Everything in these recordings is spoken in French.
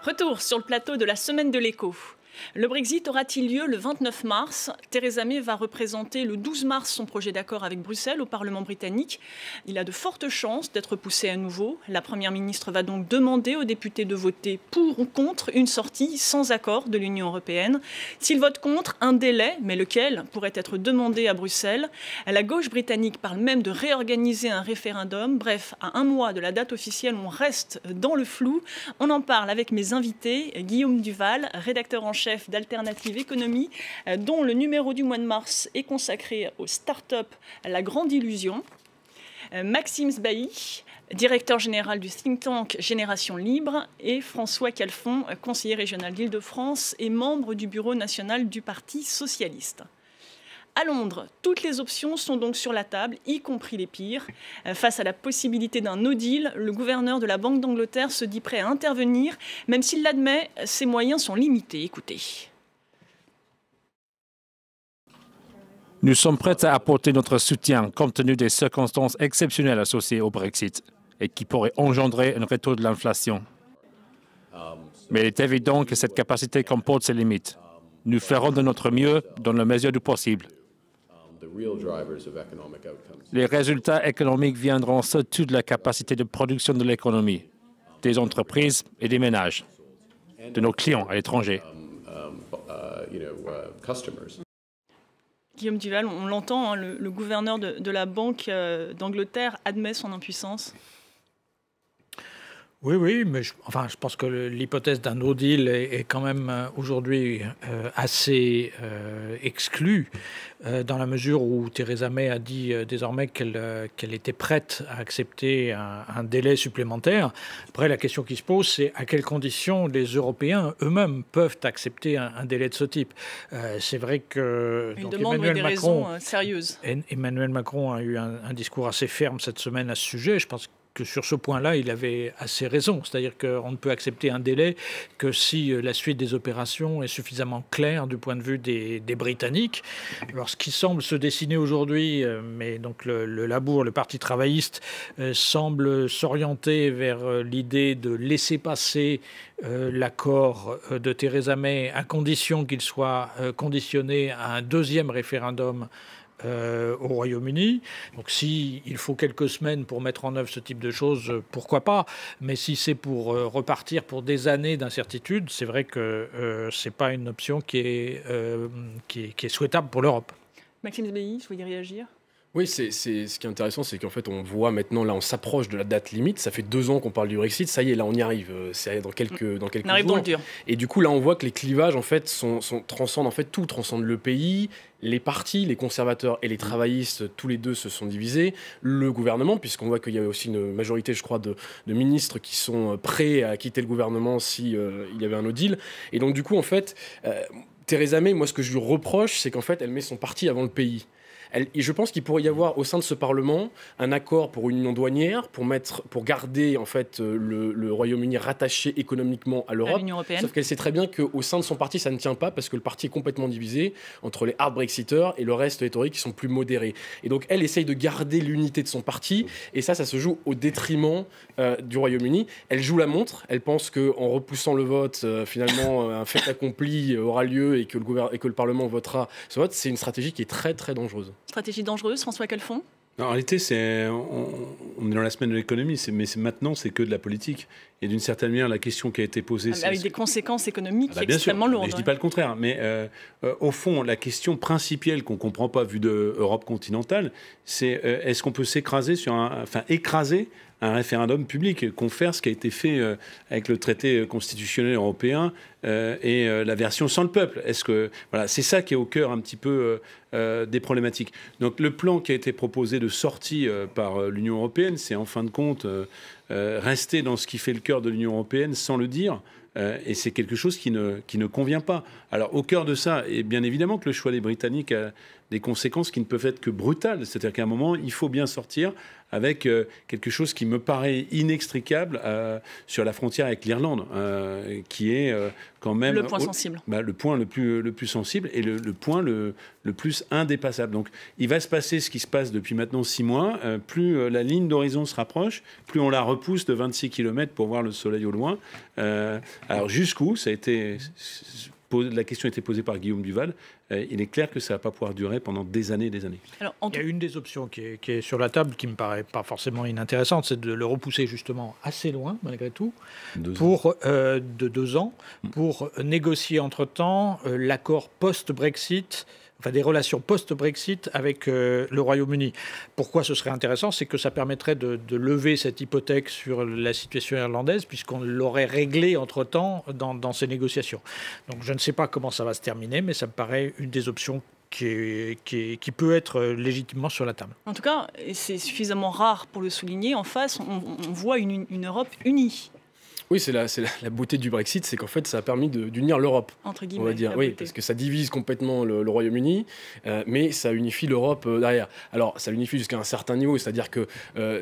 Retour sur le plateau de la semaine de l'écho. Le Brexit aura-t-il lieu le 29 mars? Theresa May va représenter le 12 mars son projet d'accord avec Bruxelles au Parlement britannique. Il a de fortes chances d'être poussé à nouveau. La Première ministre va donc demander aux députés de voter pour ou contre une sortie sans accord de l'Union européenne. S'ils votent contre, un délai, mais lequel, pourrait être demandé à Bruxelles. La gauche britannique parle même de réorganiser un référendum. Bref, à un mois de la date officielle, on reste dans le flou. On en parle avec mes invités. Guillaume Duval, rédacteur en chef d'Alternative Économie, dont le numéro du mois de mars est consacré aux start-up La Grande Illusion. Maxime Sbailly, directeur général du think tank Génération Libre, et François Calfon, conseiller régional d'Île-de-France et membre du bureau national du Parti socialiste. À Londres, toutes les options sont donc sur la table, y compris les pires. Face à la possibilité d'un no deal, le gouverneur de la Banque d'Angleterre se dit prêt à intervenir, même s'il l'admet, ses moyens sont limités. Écoutez. Nous sommes prêts à apporter notre soutien compte tenu des circonstances exceptionnelles associées au Brexit et qui pourraient engendrer un retour de l'inflation. Mais il est évident que cette capacité comporte ses limites. Nous ferons de notre mieux dans la mesure du possible. Les résultats économiques viendront surtout de la capacité de production de l'économie, des entreprises et des ménages, de nos clients à l'étranger. Guillaume Duval, on l'entend, hein, le gouverneur de la Banque d'Angleterre admet son impuissance. Oui, mais je pense que l'hypothèse d'un no deal est quand même aujourd'hui assez exclue, dans la mesure où Theresa May a dit désormais qu'elle était prête à accepter un délai supplémentaire. Après, la question qui se pose, c'est à quelles conditions les Européens eux-mêmes peuvent accepter un délai de ce type. C'est vrai que une demande avec des raisons sérieuses. Emmanuel Macron a eu un discours assez ferme cette semaine à ce sujet. Je pense que sur ce point-là, il avait assez raison. C'est-à-dire qu'on ne peut accepter un délai que si la suite des opérations est suffisamment claire du point de vue des Britanniques. Alors, ce qui semble se dessiner aujourd'hui, mais donc le Labour, le Parti travailliste, semble s'orienter vers l'idée de laisser passer l'accord de Theresa May à condition qu'il soit conditionné à un deuxième référendum au Royaume-Uni. Donc s'il faut quelques semaines pour mettre en œuvre ce type de choses, pourquoi pas. Mais si c'est pour repartir pour des années d'incertitude, c'est vrai que ce n'est pas une option qui est souhaitable pour l'Europe. Maxime Sbailly, je voulais réagir. Oui, ce qui est intéressant, c'est qu'en fait, on voit maintenant, là, on s'approche de la date limite. Ça fait 2 ans qu'on parle du Brexit. Ça y est, là, on y arrive. C'est dans quelques jours. On arrive dans le dur. Et du coup, là, on voit que les clivages, en fait, transcendent en fait tout. Transcendent le pays, les partis, les conservateurs et les travaillistes, tous les deux se sont divisés. Le gouvernement, puisqu'on voit qu'il y a aussi une majorité, je crois, de ministres qui sont prêts à quitter le gouvernement si il y avait un no deal. Et donc, du coup, en fait, Theresa May, moi, ce que je lui reproche, c'est qu'en fait, elle met son parti avant le pays. Et je pense qu'il pourrait y avoir au sein de ce Parlement un accord pour une union douanière, pour garder en fait le Royaume-Uni rattaché économiquement à l'Europe. Sauf qu'elle sait très bien qu'au sein de son parti, ça ne tient pas parce que le parti est complètement divisé entre les hard Brexiteurs et le reste des Tories qui sont plus modérés. Et donc elle essaye de garder l'unité de son parti et ça se joue au détriment du Royaume-Uni. Elle joue la montre. Elle pense qu'en repoussant le vote, finalement, un fait accompli aura lieu et que le Parlement votera ce vote. C'est une stratégie qui est très très dangereuse. Stratégie dangereuse, François Calfon? En réalité, on est dans la semaine de l'économie, mais maintenant, c'est que de la politique. Et d'une certaine manière, la question qui a été posée... avec des conséquences économiques extrêmement lourdes. Mais je ne dis pas le contraire. Mais au fond, la question principale qu'on ne comprend pas, vu de Europe continentale, c'est est-ce qu'on peut écraser un référendum public, confère ce qui a été fait avec le traité constitutionnel européen et la version sans le peuple. C'est ça qui est au cœur un petit peu des problématiques. Donc le plan qui a été proposé de sortie par l'Union européenne, c'est en fin de compte rester dans ce qui fait le cœur de l'Union européenne sans le dire. Et c'est quelque chose qui ne convient pas. Alors, au cœur de ça, et bien évidemment que le choix des Britanniques des conséquences qui ne peuvent être que brutales. C'est-à-dire qu'à un moment, il faut bien sortir avec quelque chose qui me paraît inextricable sur la frontière avec l'Irlande, qui est quand même... Le point sensible. Le point le plus sensible et le point le plus indépassable. Donc il va se passer ce qui se passe depuis maintenant 6 mois. Plus la ligne d'horizon se rapproche, plus on la repousse de 26 km pour voir le soleil au loin. Alors jusqu'où ça a été... La question a été posée par Guillaume Duval. Il est clair que ça ne va pas pouvoir durer pendant des années et des années. Alors, il y a une des options qui est sur la table, qui ne me paraît pas forcément inintéressante, c'est de le repousser justement assez loin, malgré tout, de 2 ans, pour négocier entre-temps l'accord post-Brexit, enfin des relations post-Brexit avec le Royaume-Uni. Pourquoi ce serait intéressant? C'est que ça permettrait de lever cette hypothèque sur la situation irlandaise, puisqu'on l'aurait réglée entre-temps dans ces négociations. Donc je ne sais pas comment ça va se terminer, mais ça me paraît une des options qui peut être légitimement sur la table. En tout cas, et c'est suffisamment rare pour le souligner, en face, on voit une Europe unie. Oui, c'est la beauté du Brexit, c'est qu'en fait, ça a permis d'unir l'Europe. Entre guillemets, on va dire, oui, parce que ça divise complètement le Royaume-Uni, mais ça unifie l'Europe derrière. Alors, ça l'unifie jusqu'à un certain niveau, c'est-à-dire que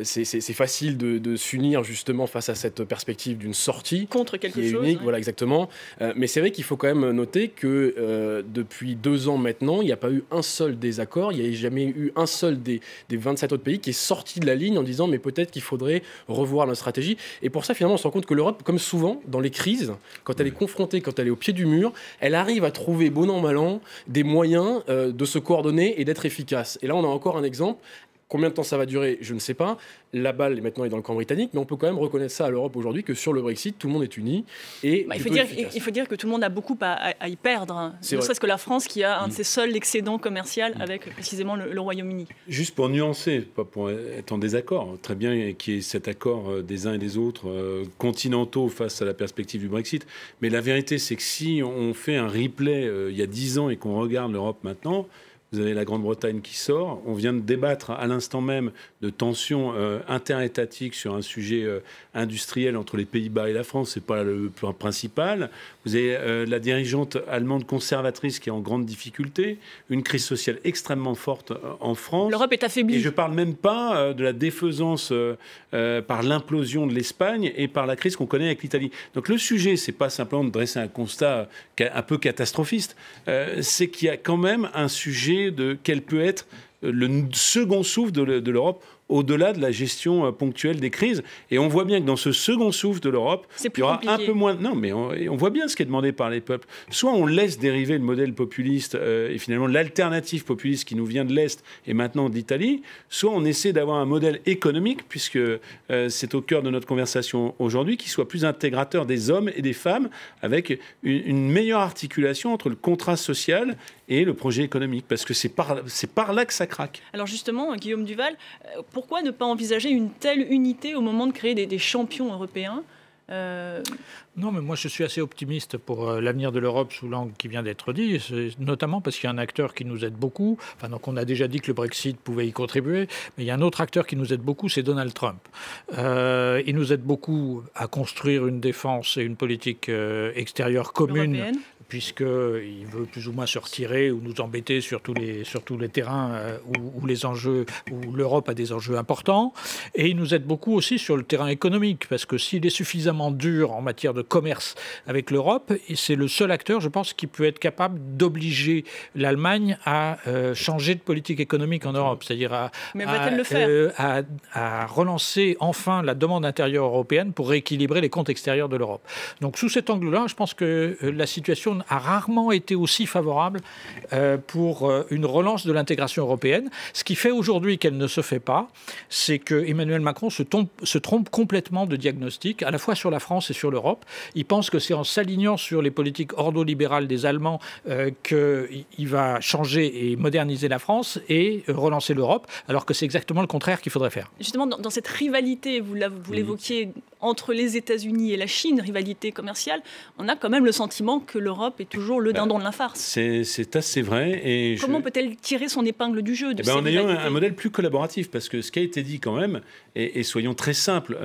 c'est facile de s'unir justement face à cette perspective d'une sortie contre quelque qui est chose, unique, ouais. voilà exactement. Mais c'est vrai qu'il faut quand même noter que depuis 2 ans maintenant, il n'y a pas eu un seul désaccord, il n'y a jamais eu un seul des 27 autres pays qui est sorti de la ligne en disant mais peut-être qu'il faudrait revoir notre stratégie. Et pour ça, finalement, on se rend compte que l'Europe, comme souvent dans les crises, quand elle est confrontée, quand elle est au pied du mur, elle arrive à trouver, bon an, mal an, des moyens de se coordonner et d'être efficace. Et là, on a encore un exemple. Combien de temps ça va durer, je ne sais pas. La balle maintenant est dans le camp britannique, mais on peut quand même reconnaître ça à l'Europe aujourd'hui, que sur le Brexit, tout le monde est uni et il faut dire que tout le monde a beaucoup à y perdre. Ne serait-ce que la France qui a un de ses seuls excédents commerciaux avec précisément le Royaume-Uni. Juste pour nuancer, pas pour être en désaccord, très bien qu'il y ait cet accord des uns et des autres continentaux face à la perspective du Brexit, mais la vérité c'est que si on fait un replay il y a 10 ans et qu'on regarde l'Europe maintenant, vous avez la Grande-Bretagne qui sort. On vient de débattre à l'instant même de tensions interétatiques sur un sujet industriel entre les Pays-Bas et la France. Ce n'est pas le point principal. Vous avez la dirigeante allemande conservatrice qui est en grande difficulté. Une crise sociale extrêmement forte en France. L'Europe est affaiblie. Et je ne parle même pas de la défaisance par l'implosion de l'Espagne et par la crise qu'on connaît avec l'Italie. Donc le sujet, ce n'est pas simplement de dresser un constat un peu catastrophiste. C'est qu'il y a quand même un sujet de quel peut être le second souffle de l'Europe au-delà de la gestion ponctuelle des crises. Et on voit bien que dans ce second souffle de l'Europe, il y aura un peu moins... Non, mais on voit bien ce qui est demandé par les peuples. Soit on laisse dériver le modèle populiste et finalement l'alternative populiste qui nous vient de l'Est et maintenant d'Italie, soit on essaie d'avoir un modèle économique, puisque c'est au cœur de notre conversation aujourd'hui, qui soit plus intégrateur des hommes et des femmes, avec une meilleure articulation entre le contrat social et le projet économique, parce que c'est par là que ça craque. Alors justement, Guillaume Duval, pourquoi ne pas envisager une telle unité au moment de créer des champions européens ? Non, mais moi je suis assez optimiste pour l'avenir de l'Europe sous l'angle qui vient d'être dit, notamment parce qu'il y a un acteur qui nous aide beaucoup. Enfin, donc on a déjà dit que le Brexit pouvait y contribuer, mais il y a un autre acteur qui nous aide beaucoup, c'est Donald Trump. Il nous aide beaucoup à construire une défense et une politique extérieure commune, européenne, puisqu'il veut plus ou moins se retirer ou nous embêter sur tous les terrains où les enjeux, où l'Europe a des enjeux importants. Et il nous aide beaucoup aussi sur le terrain économique, parce que s'il est suffisamment dur en matière de commerce avec l'Europe, c'est le seul acteur, je pense, qui peut être capable d'obliger l'Allemagne à changer de politique économique en Europe, c'est-à-dire à relancer enfin la demande intérieure européenne pour rééquilibrer les comptes extérieurs de l'Europe. Donc sous cet angle-là, je pense que la situation a rarement été aussi favorable pour une relance de l'intégration européenne. Ce qui fait aujourd'hui qu'elle ne se fait pas, c'est que Emmanuel Macron se trompe complètement de diagnostic, à la fois sur la France et sur l'Europe. Il pense que c'est en s'alignant sur les politiques ordolibérales des Allemands qu'il va changer et moderniser la France et relancer l'Europe, alors que c'est exactement le contraire qu'il faudrait faire. Justement, dans cette rivalité, vous l'évoquiez entre les États-Unis et la Chine, rivalité commerciale, on a quand même le sentiment que l'Europe est toujours le dindon de la farce. C'est assez vrai. Et comment peut-elle tirer son épingle du jeu de ces en ayant rivalités ? un modèle plus collaboratif, parce que ce qui a été dit quand même, et soyons très simples,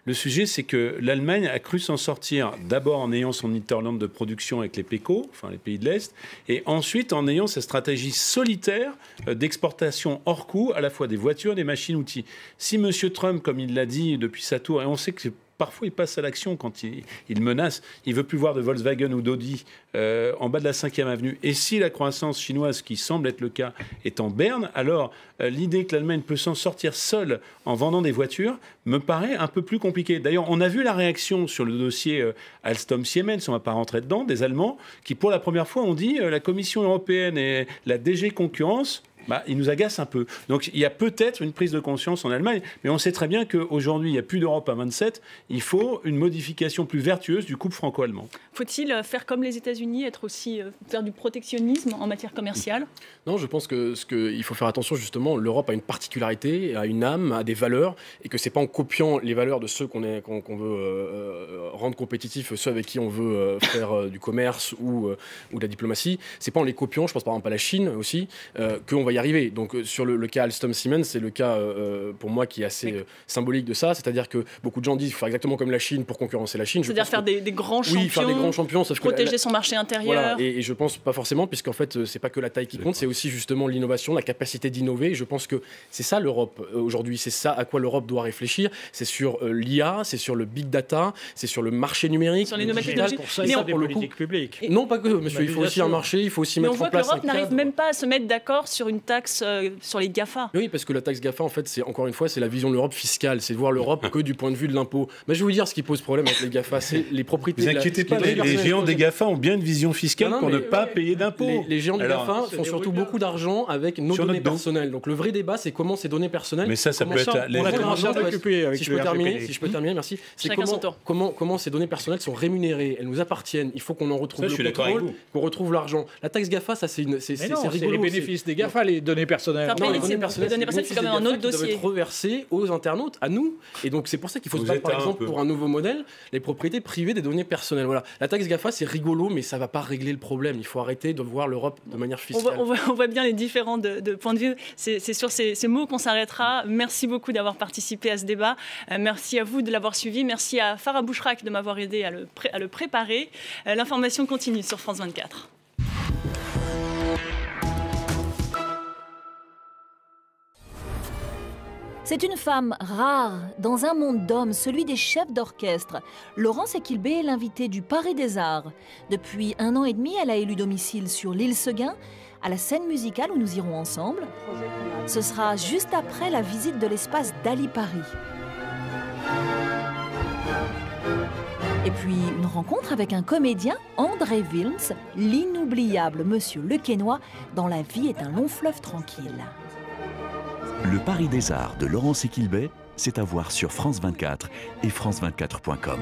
le sujet c'est que l'Allemagne a cru s'en sortir d'abord en ayant son hinterland de production avec les PECO, enfin les pays de l'Est, et ensuite en ayant sa stratégie solitaire d'exportation hors coût, à la fois des voitures, des machines-outils. Si M. Trump, comme il l'a dit depuis sa tour, et on sait que parfois il passe à l'action quand il menace, il veut plus voir de Volkswagen ou d'Audi en bas de la 5e avenue. Et si la croissance chinoise, qui semble être le cas, est en berne, alors l'idée que l'Allemagne peut s'en sortir seule en vendant des voitures me paraît un peu plus compliquée. D'ailleurs, on a vu la réaction sur le dossier Alstom-Siemens, on ne va pas rentrer dedans, des Allemands, qui pour la première fois ont dit la Commission européenne et la DG Concurrence, il nous agace un peu. Donc il y a peut-être une prise de conscience en Allemagne, mais on sait très bien qu'aujourd'hui, il n'y a plus d'Europe à 27. Il faut une modification plus vertueuse du couple franco-allemand. Faut-il faire comme les États-Unis, faire du protectionnisme en matière commerciale ? Non, je pense qu'il faut faire attention justement. L'Europe a une particularité, a une âme, a des valeurs, et que c'est pas en copiant les valeurs de ceux qu'on veut rendre compétitifs, ceux avec qui on veut faire du commerce ou de la diplomatie. C'est pas en les copiant. Je pense par exemple à la Chine aussi qu'on va y arriver. Donc sur le cas Alstom-Siemens, c'est le cas pour moi qui est assez symbolique de ça. C'est-à-dire que beaucoup de gens disent qu'il faut faire exactement comme la Chine pour concurrencer la Chine. C'est-à-dire faire des grands champions. Oui, faire des grands champions, sauf protéger son marché intérieur. Voilà, et je pense pas forcément, puisqu'en fait c'est pas que la taille qui compte, c'est aussi justement l'innovation, la capacité d'innover. Je pense que c'est ça l'Europe aujourd'hui, c'est ça à quoi l'Europe doit réfléchir. C'est sur l'IA, c'est sur le big data, c'est sur le marché numérique, sur les nouvelles technologies. Pour ça, il faut des politiques publiques. Non, pas que, monsieur. Il faut aussi un marché, il faut aussi mettre en place. On voit que l'Europe n'arrive même pas à se mettre d'accord sur une taxe sur les GAFA. Oui, parce que la taxe GAFA, en fait, c'est encore une fois, c'est la vision de l'Europe fiscale, c'est de voir l'Europe que du point de vue de l'impôt. Mais je vais vous dire ce qui pose problème avec les GAFA, c'est les propriétés. Ne vous inquiétez pas, les géants des GAFA ont bien une vision fiscale pour ne pas payer d'impôts. Les géants des GAFA font surtout beaucoup d'argent avec nos données personnelles. Donc le vrai débat, c'est comment ces données personnelles. Mais ça peut être. Si je peux terminer, merci. C'est comment ces données personnelles sont rémunérées. Elles nous appartiennent. Il faut qu'on en retrouve le contrôle, qu'on retrouve l'argent. La taxe GAFA, ça c'est rigolo. Les bénéfices des GAFA, les données personnelles. Non, les données personnelles, c'est quand même un autre dossier. Doivent être reversées aux internautes, à nous. Et donc c'est pour ça qu'il faut se battre, par exemple, pour un nouveau modèle, les propriétés privées des données personnelles. Voilà. La taxe GAFA, c'est rigolo, mais ça va pas régler le problème. Il faut arrêter de voir l'Europe de manière fiscale. On voit bien les différents de points de vue. C'est sur ces mots qu'on s'arrêtera. Merci beaucoup d'avoir participé à ce débat. Merci à vous de l'avoir suivi. Merci à Farah Bouchrak de m'avoir aidé à le préparer. L'information continue sur France 24. C'est une femme rare dans un monde d'hommes, celui des chefs d'orchestre. Laurence Equilbé est l'invitée du Paris des Arts. Depuis 1 an et demi, elle a élu domicile sur l'île Seguin, à la scène musicale où nous irons ensemble. Ce sera juste après la visite de l'espace Dali Paris. Et puis une rencontre avec un comédien, André Wilms, l'inoubliable Monsieur Le Quesnoy, dans La vie est un long fleuve tranquille. Le Paris des Arts de Laurence Equilbé, c'est à voir sur France 24 et France24.com.